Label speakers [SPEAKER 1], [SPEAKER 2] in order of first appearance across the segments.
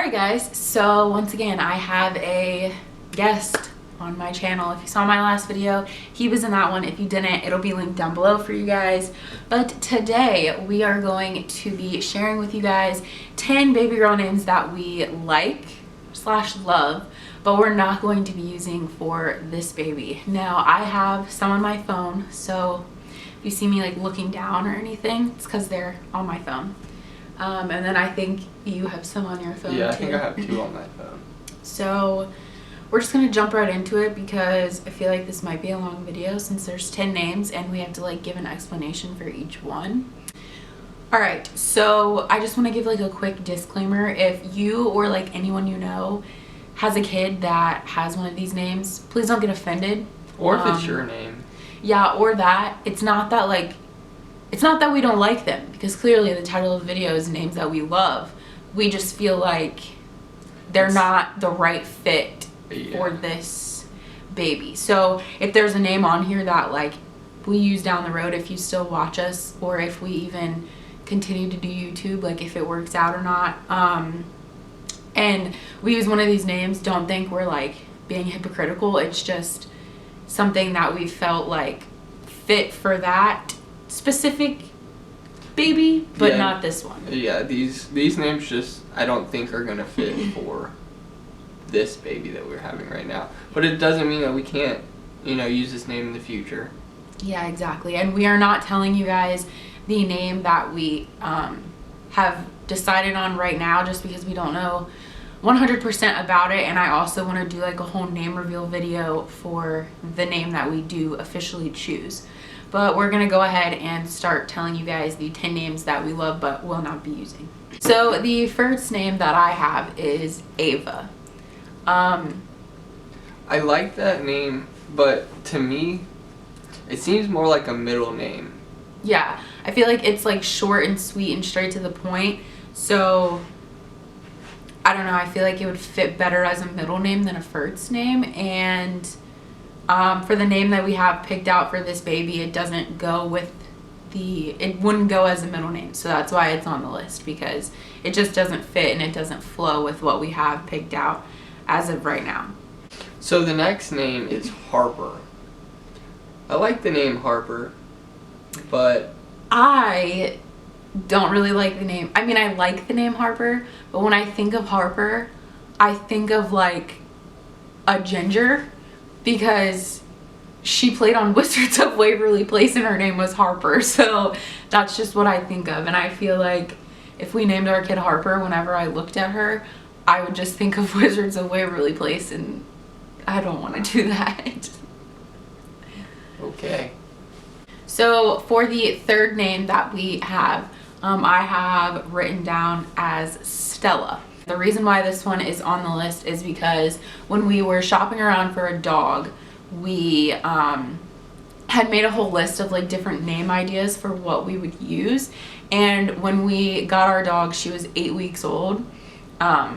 [SPEAKER 1] Alright guys, so once again I have a guest on my channel. If you saw my last video, he was in that one. If you didn't, it'll be linked down below for you guys. But today we are going to be sharing with you guys 10 baby girl names that we like / love, but we're not going to be using for this baby. Now I have some on my phone, so if you see me like looking down or anything, it's because they're on my phone. And then I think you have some on your phone.
[SPEAKER 2] Yeah,
[SPEAKER 1] too.
[SPEAKER 2] I think I have 2 on my phone.
[SPEAKER 1] So we're just gonna jump right into it because I feel like this might be a long video since there's 10 names and we have to like give an explanation for each one. Alright, so I just want to give like a quick disclaimer. If you or like anyone you know has a kid that has one of these names, please don't get offended.
[SPEAKER 2] Or if it's your name.
[SPEAKER 1] Yeah, or that. It's not that we don't like them, because clearly the title of the video is names that we love. We just feel like they're not the right fit for this baby. So if there's a name on here that like we use down the road, if you still watch us, or if we even continue to do YouTube, like if it works out or not, and we use one of these names, don't think we're like being hypocritical. It's just something that we felt like fit for that specific baby, but not this one.
[SPEAKER 2] Yeah, these names just I don't think are gonna fit for this baby that we're having right now. But it doesn't mean that we can't, use this name in the future.
[SPEAKER 1] Yeah, exactly. And we are not telling you guys the name that we have decided on right now just because we don't know 100% about it. And I also want to do like a whole name reveal video for the name that we do officially choose. But we're gonna go ahead and start telling you guys the 10 names that we love but will not be using. So the first name that I have is Ava.
[SPEAKER 2] I like that name, but to me, it seems more like a middle name.
[SPEAKER 1] Yeah, I feel like it's like short and sweet and straight to the point. So I don't know, I feel like it would fit better as a middle name than a first name. And for the name that we have picked out for this baby, it doesn't go with it wouldn't go as a middle name. So that's why it's on the list, because it just doesn't fit and it doesn't flow with what we have picked out as of right now.
[SPEAKER 2] So the next name is Harper. I like the name Harper, but
[SPEAKER 1] I don't really like the name. I mean, I like the name Harper, but when I think of Harper, I think of like a ginger, because she played on Wizards of Waverly Place and her name was Harper. So that's just what I think of. And I feel like if we named our kid Harper, whenever I looked at her, I would just think of Wizards of Waverly Place, and I don't want to do that.
[SPEAKER 2] Okay.
[SPEAKER 1] So for the third name that we have, I have written down as Stella. The reason why this one is on the list is because when we were shopping around for a dog, we had made a whole list of like different name ideas for what we would use. And when we got our dog, she was 8 weeks old.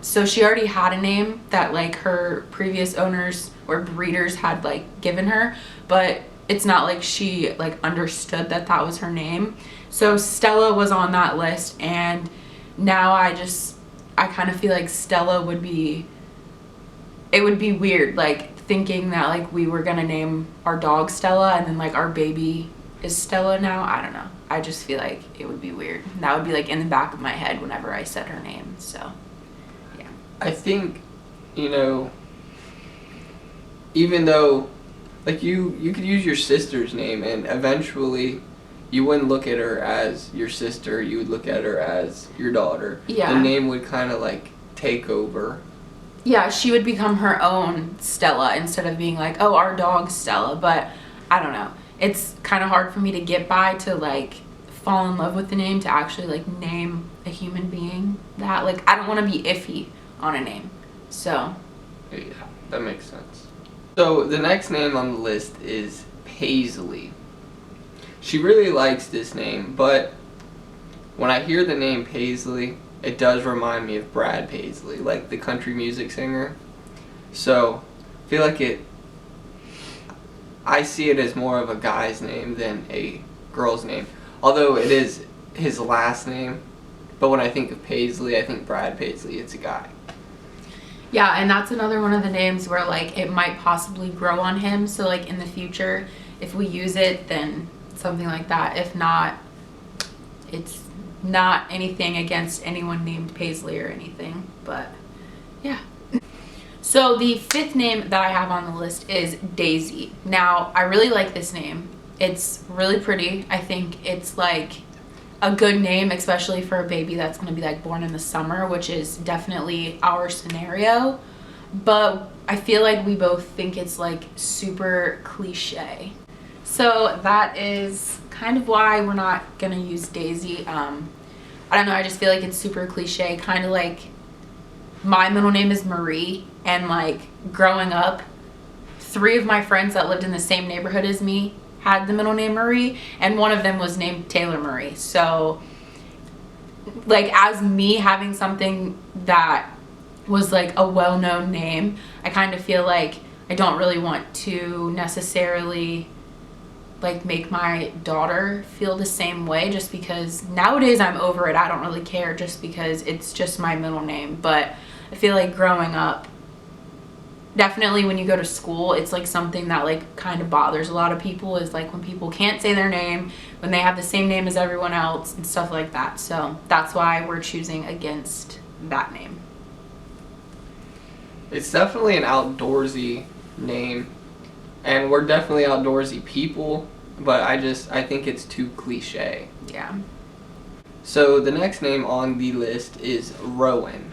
[SPEAKER 1] So she already had a name that like her previous owners or breeders had like given her, but it's not like she like understood that that was her name. So Stella was on that list, and now I kind of feel like Stella would be weird, like thinking that like we were gonna name our dog Stella and then like our baby is Stella now. I don't know. I just feel like it would be weird. That would be like in the back of my head whenever I said her name. So yeah.
[SPEAKER 2] I think, even though like you could use your sister's name and eventually you wouldn't look at her as your sister, you would look at her as your daughter.
[SPEAKER 1] Yeah.
[SPEAKER 2] The name would kind of like take over.
[SPEAKER 1] Yeah, she would become her own Stella instead of being like, oh, our dog Stella. But I don't know. It's kind of hard for me to get by to like fall in love with the name, to actually like name a human being that. Like, I don't want to be iffy on a name. So
[SPEAKER 2] Yeah, that makes sense. So the next name on the list is Paisley. She really likes this name, but when I hear the name Paisley, it does remind me of Brad Paisley, like the country music singer. So I feel like I see it as more of a guy's name than a girl's name. Although it is his last name, but when I think of Paisley, I think Brad Paisley, it's a guy.
[SPEAKER 1] Yeah, and that's another one of the names where like it might possibly grow on him. So like in the future, if we use it, then something like that. If not, it's not anything against anyone named Paisley or anything, but yeah. So the fifth name that I have on the list is Daisy. Now, I really like this name. It's really pretty. I think it's like a good name, especially for a baby that's going to be like born in the summer, which is definitely our scenario. But I feel like we both think it's like super cliche. So that is kind of why we're not going to use Daisy. I don't know, I just feel like it's super cliche, kind of like my middle name is Marie, and like growing up, 3 of my friends that lived in the same neighborhood as me had the middle name Marie, and one of them was named Taylor Marie. So like as me having something that was like a well-known name, I kind of feel like I don't really want to necessarily like make my daughter feel the same way, just because nowadays I'm over it. I don't really care just because it's just my middle name. But I feel like growing up, definitely when you go to school, it's like something that like kind of bothers a lot of people, is like when people can't say their name, when they have the same name as everyone else and stuff like that. So that's why we're choosing against that name.
[SPEAKER 2] It's definitely an outdoorsy name, and we're definitely outdoorsy people, but I think it's too cliche.
[SPEAKER 1] Yeah.
[SPEAKER 2] So the next name on the list is Rowan.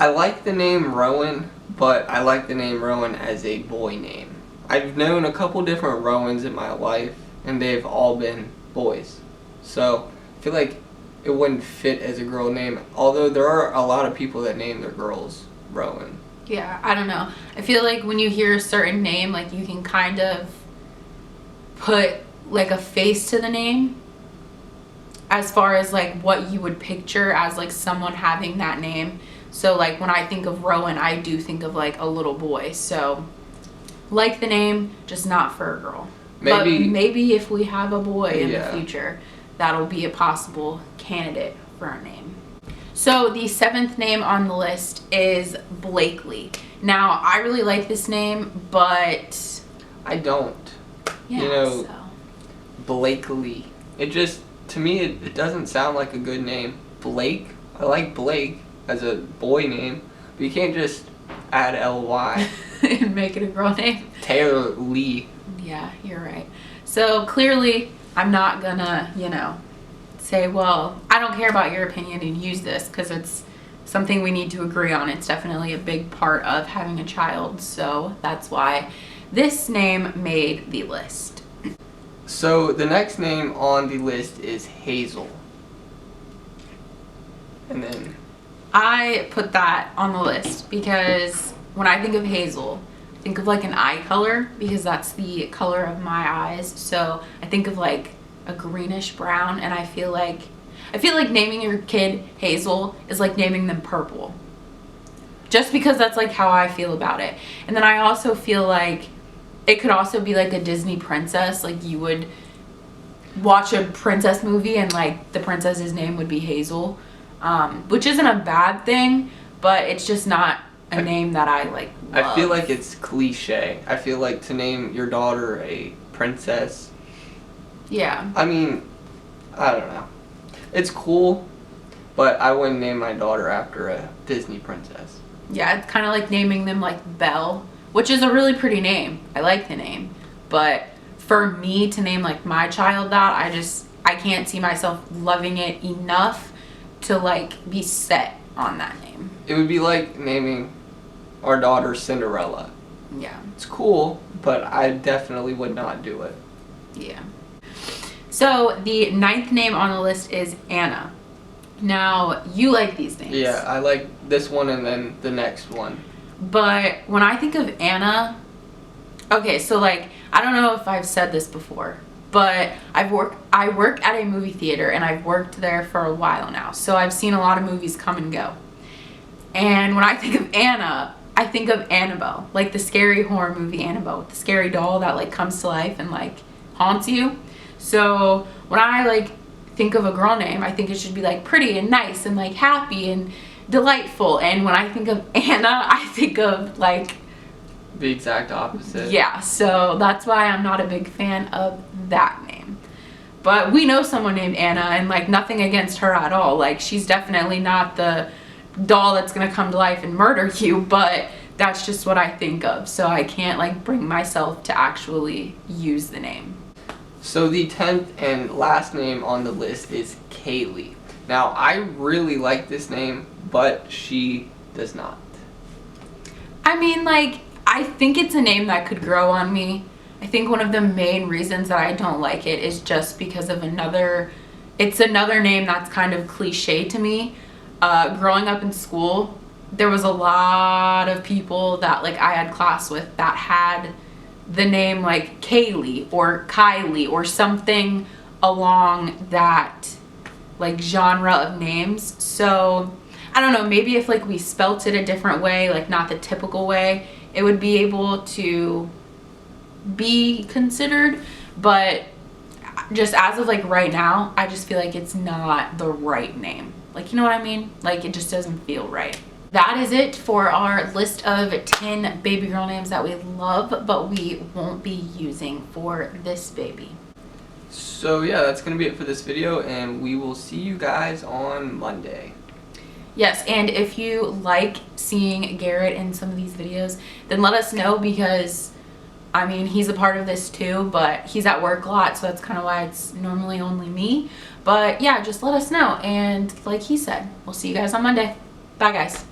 [SPEAKER 2] I like the name Rowan, but I like the name Rowan as a boy name. I've known a couple different Rowans in my life, and they've all been boys. So I feel like it wouldn't fit as a girl name, although there are a lot of people that name their girls Rowan.
[SPEAKER 1] Yeah, I don't know. I feel like when you hear a certain name, like you can kind of put like a face to the name as far as like what you would picture as like someone having that name. So like when I think of Rowan, I do think of like a little boy. So like the name, just not for a girl. But maybe if we have a boy in the future, that'll be a possible candidate for our name. So the 7th name on the list is Blakely. Now, I really like this name, but
[SPEAKER 2] I don't.
[SPEAKER 1] Yeah, so.
[SPEAKER 2] Blakely. It just, to me, it doesn't sound like a good name. Blake, I like Blake as a boy name, but you can't just add L-Y.
[SPEAKER 1] And make it a girl name.
[SPEAKER 2] Taylor Lee.
[SPEAKER 1] Yeah, you're right. So clearly, I'm not gonna, say, well, I don't care about your opinion and use this, because it's something we need to agree on. It's definitely a big part of having a child, so that's why this name made the list.
[SPEAKER 2] So the next name on the list is Hazel. And then
[SPEAKER 1] I put that on the list because when I think of Hazel, I think of like an eye color, because that's the color of my eyes. So I think of like a greenish brown, and I feel like naming your kid Hazel is like naming them purple, just because that's like how I feel about it. And then I also feel like it could also be like a Disney princess. Like you would watch a princess movie and like the princess's name would be Hazel, which isn't a bad thing, but it's just not a name that I like love.
[SPEAKER 2] I feel like it's cliche. I feel like to name your daughter a princess.
[SPEAKER 1] Yeah.
[SPEAKER 2] I mean, I don't know. It's cool, but I wouldn't name my daughter after a Disney princess.
[SPEAKER 1] Yeah, it's kind of like naming them like Belle, which is a really pretty name. I like the name. But for me to name like my child that, I can't see myself loving it enough to like be set on that name.
[SPEAKER 2] It would be like naming our daughter Cinderella.
[SPEAKER 1] Yeah.
[SPEAKER 2] It's cool, but I definitely would not do it.
[SPEAKER 1] Yeah. So the 9th name on the list is Anna. Now, you like these names.
[SPEAKER 2] Yeah, I like this one and then the next one.
[SPEAKER 1] But when I think of Anna, okay, so like, I don't know if I've said this before, but I work at a movie theater, and I've worked there for a while now. So I've seen a lot of movies come and go. And when I think of Anna, I think of Annabelle, like the scary horror movie Annabelle, with the scary doll that like comes to life and like haunts you. So when I like think of a girl name, I think it should be like pretty and nice and like happy and delightful. And when I think of Anna, I think of like,
[SPEAKER 2] The exact opposite.
[SPEAKER 1] yeah, so that's why I'm not a big fan of that name. But we know someone named Anna, and like nothing against her at all. Like she's definitely not the doll that's gonna come to life and murder you, but that's just what I think of. So I can't like bring myself to actually use the name.
[SPEAKER 2] So the 10th and last name on the list is Kaylee. Now I really like this name, but she does not.
[SPEAKER 1] I mean, like, I think it's a name that could grow on me. I think one of the main reasons that I don't like it is just because of it's another name that's kind of cliche to me. Growing up in school, there was a lot of people that like I had class with that had the name like Kaylee or Kylie or something along that like genre of names. So I don't know, maybe if like we spelt it a different way, like not the typical way, it would be able to be considered. But just as of like right now, I just feel like it's not the right name. Like, you know what I mean? Like it just doesn't feel right. That is it for our list of 10 baby girl names that we love, but we won't be using for this baby.
[SPEAKER 2] So yeah, that's going to be it for this video, and we will see you guys on Monday.
[SPEAKER 1] Yes, and if you like seeing Garrett in some of these videos, then let us know, because I mean, he's a part of this too, but he's at work a lot, so that's kind of why it's normally only me. But yeah, just let us know, and like he said, we'll see you guys on Monday. Bye guys.